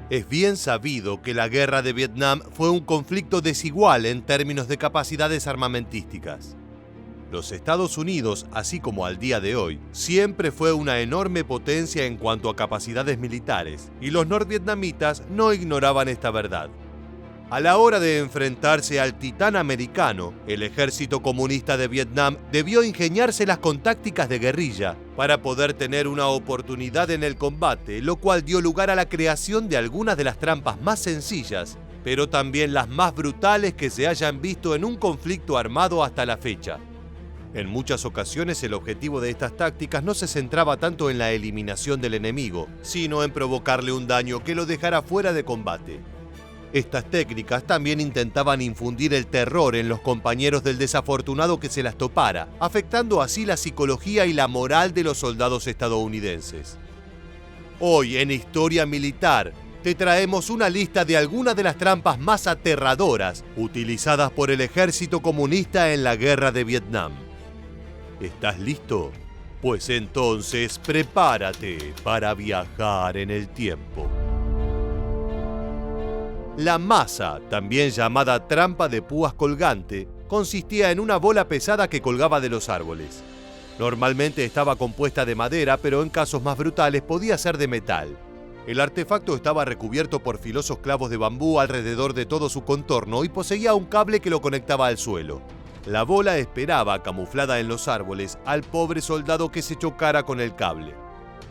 Es bien sabido que la guerra de Vietnam fue un conflicto desigual en términos de capacidades armamentísticas. Los Estados Unidos, así como al día de hoy, siempre fue una enorme potencia en cuanto a capacidades militares, y los norvietnamitas no ignoraban esta verdad. A la hora de enfrentarse al titán americano, el ejército comunista de Vietnam debió ingeniárselas con tácticas de guerrilla para poder tener una oportunidad en el combate, lo cual dio lugar a la creación de algunas de las trampas más sencillas, pero también las más brutales que se hayan visto en un conflicto armado hasta la fecha. En muchas ocasiones el objetivo de estas tácticas no se centraba tanto en la eliminación del enemigo, sino en provocarle un daño que lo dejara fuera de combate. Estas técnicas también intentaban infundir el terror en los compañeros del desafortunado que se las topara, afectando así la psicología y la moral de los soldados estadounidenses. Hoy en Historia Militar te traemos una lista de algunas de las trampas más aterradoras utilizadas por el ejército comunista en la guerra de Vietnam. ¿Estás listo? Pues entonces prepárate para viajar en el tiempo. La masa, también llamada trampa de púas colgante, consistía en una bola pesada que colgaba de los árboles. Normalmente estaba compuesta de madera, pero en casos más brutales podía ser de metal. El artefacto estaba recubierto por filosos clavos de bambú alrededor de todo su contorno y poseía un cable que lo conectaba al suelo. La bola esperaba, camuflada en los árboles, al pobre soldado que se chocara con el cable.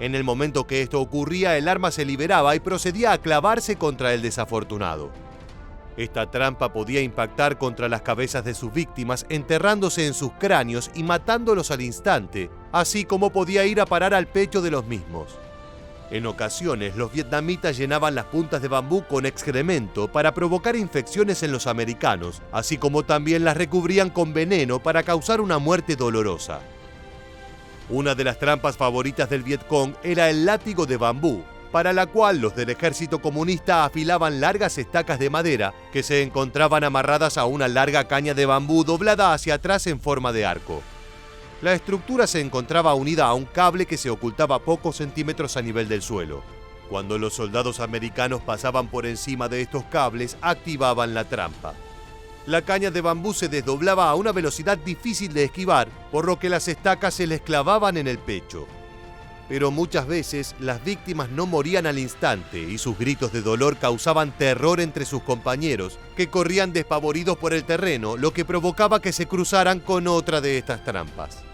En el momento que esto ocurría, el arma se liberaba y procedía a clavarse contra el desafortunado. Esta trampa podía impactar contra las cabezas de sus víctimas, enterrándose en sus cráneos y matándolos al instante, así como podía ir a parar al pecho de los mismos. En ocasiones, los vietnamitas llenaban las puntas de bambú con excremento para provocar infecciones en los americanos, así como también las recubrían con veneno para causar una muerte dolorosa. Una de las trampas favoritas del Vietcong era el látigo de bambú, para la cual los del ejército comunista afilaban largas estacas de madera que se encontraban amarradas a una larga caña de bambú doblada hacia atrás en forma de arco. La estructura se encontraba unida a un cable que se ocultaba pocos centímetros a nivel del suelo. Cuando los soldados americanos pasaban por encima de estos cables, activaban la trampa. La caña de bambú se desdoblaba a una velocidad difícil de esquivar, por lo que las estacas se les clavaban en el pecho. Pero muchas veces las víctimas no morían al instante y sus gritos de dolor causaban terror entre sus compañeros, que corrían despavoridos por el terreno, lo que provocaba que se cruzaran con otra de estas trampas.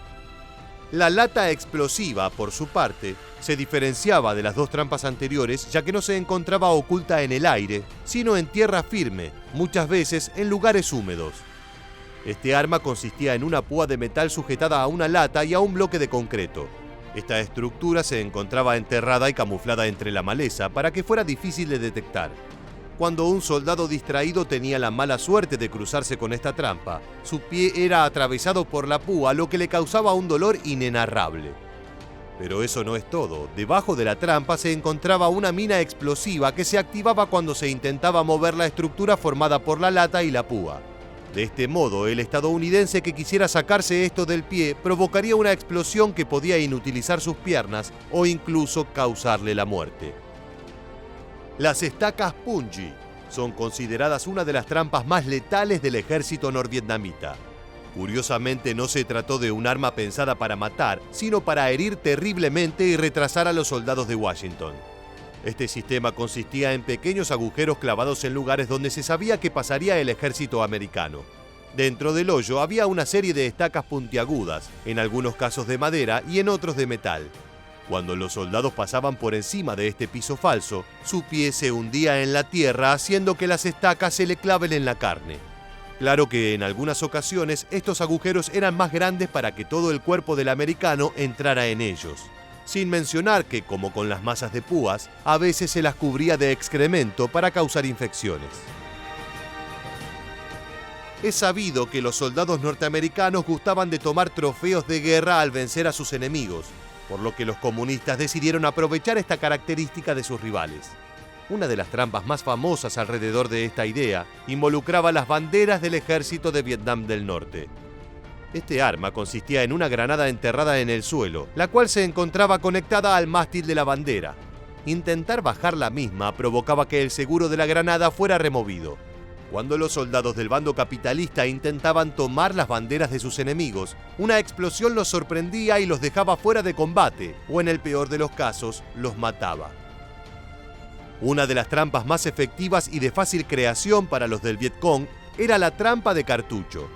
La lata explosiva, por su parte, se diferenciaba de las dos trampas anteriores, ya que no se encontraba oculta en el aire, sino en tierra firme, muchas veces en lugares húmedos. Este arma consistía en una púa de metal sujetada a una lata y a un bloque de concreto. Esta estructura se encontraba enterrada y camuflada entre la maleza para que fuera difícil de detectar. Cuando un soldado distraído tenía la mala suerte de cruzarse con esta trampa, su pie era atravesado por la púa, lo que le causaba un dolor inenarrable. Pero eso no es todo. Debajo de la trampa se encontraba una mina explosiva que se activaba cuando se intentaba mover la estructura formada por la lata y la púa. De este modo, el estadounidense que quisiera sacarse esto del pie provocaría una explosión que podía inutilizar sus piernas o incluso causarle la muerte. Las estacas punji son consideradas una de las trampas más letales del ejército norvietnamita. Curiosamente, no se trató de un arma pensada para matar, sino para herir terriblemente y retrasar a los soldados de Washington. Este sistema consistía en pequeños agujeros clavados en lugares donde se sabía que pasaría el ejército americano. Dentro del hoyo había una serie de estacas puntiagudas, en algunos casos de madera y en otros de metal. Cuando los soldados pasaban por encima de este piso falso, su pie se hundía en la tierra, haciendo que las estacas se le claven en la carne. Claro que en algunas ocasiones estos agujeros eran más grandes para que todo el cuerpo del americano entrara en ellos. Sin mencionar que, como con las masas de púas, a veces se las cubría de excremento para causar infecciones. Es sabido que los soldados norteamericanos gustaban de tomar trofeos de guerra al vencer a sus enemigos, por lo que los comunistas decidieron aprovechar esta característica de sus rivales. Una de las trampas más famosas alrededor de esta idea involucraba las banderas del ejército de Vietnam del Norte. Este arma consistía en una granada enterrada en el suelo, la cual se encontraba conectada al mástil de la bandera. Intentar bajar la misma provocaba que el seguro de la granada fuera removido. Cuando los soldados del bando capitalista intentaban tomar las banderas de sus enemigos, una explosión los sorprendía y los dejaba fuera de combate, o en el peor de los casos, los mataba. Una de las trampas más efectivas y de fácil creación para los del Vietcong era la trampa de cartucho.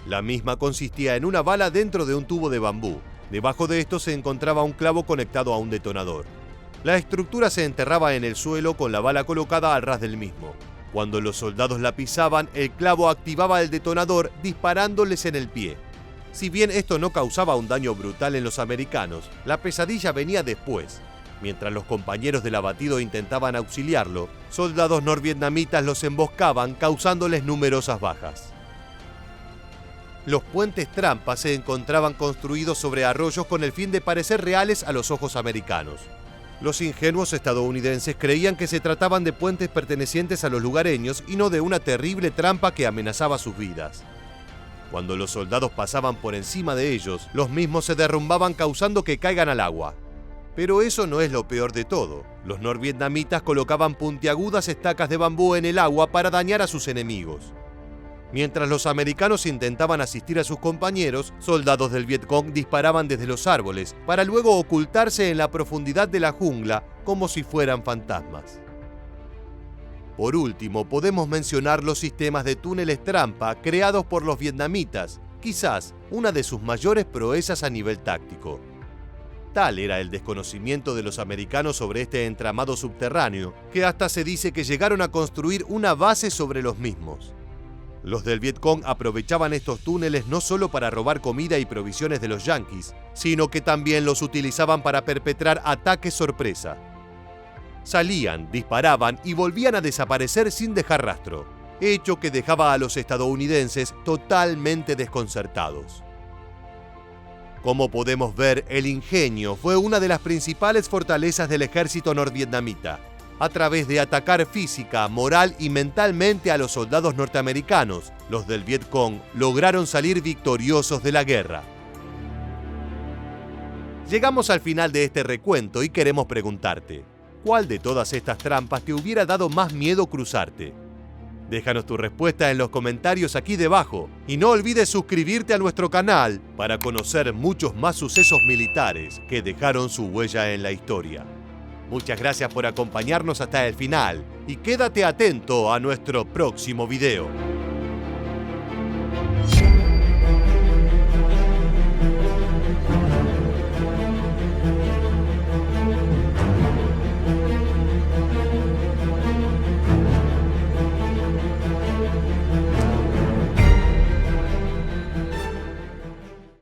La misma consistía en una bala dentro de un tubo de bambú. Debajo de esto se encontraba un clavo conectado a un detonador. La estructura se enterraba en el suelo con la bala colocada al ras del mismo. Cuando los soldados la pisaban, el clavo activaba el detonador disparándoles en el pie. Si bien esto no causaba un daño brutal en los americanos, la pesadilla venía después. Mientras los compañeros del abatido intentaban auxiliarlo, soldados norvietnamitas los emboscaban, causándoles numerosas bajas. Los puentes trampa se encontraban construidos sobre arroyos con el fin de parecer reales a los ojos americanos. Los ingenuos estadounidenses creían que se trataban de puentes pertenecientes a los lugareños y no de una terrible trampa que amenazaba sus vidas. Cuando los soldados pasaban por encima de ellos, los mismos se derrumbaban causando que caigan al agua. Pero eso no es lo peor de todo. Los norvietnamitas colocaban puntiagudas estacas de bambú en el agua para dañar a sus enemigos. Mientras los americanos intentaban asistir a sus compañeros, soldados del Vietcong disparaban desde los árboles para luego ocultarse en la profundidad de la jungla como si fueran fantasmas. Por último, podemos mencionar los sistemas de túneles trampa creados por los vietnamitas, quizás una de sus mayores proezas a nivel táctico. Tal era el desconocimiento de los americanos sobre este entramado subterráneo, que hasta se dice que llegaron a construir una base sobre los mismos. Los del Vietcong aprovechaban estos túneles no solo para robar comida y provisiones de los yanquis, sino que también los utilizaban para perpetrar ataques sorpresa. Salían, disparaban y volvían a desaparecer sin dejar rastro, hecho que dejaba a los estadounidenses totalmente desconcertados. Como podemos ver, el ingenio fue una de las principales fortalezas del ejército norvietnamita. A través de atacar física, moral y mentalmente a los soldados norteamericanos, los del Vietcong lograron salir victoriosos de la guerra. Llegamos al final de este recuento y queremos preguntarte, ¿cuál de todas estas trampas te hubiera dado más miedo cruzarte? Déjanos tu respuesta en los comentarios aquí debajo y no olvides suscribirte a nuestro canal para conocer muchos más sucesos militares que dejaron su huella en la historia. Muchas gracias por acompañarnos hasta el final y quédate atento a nuestro próximo video.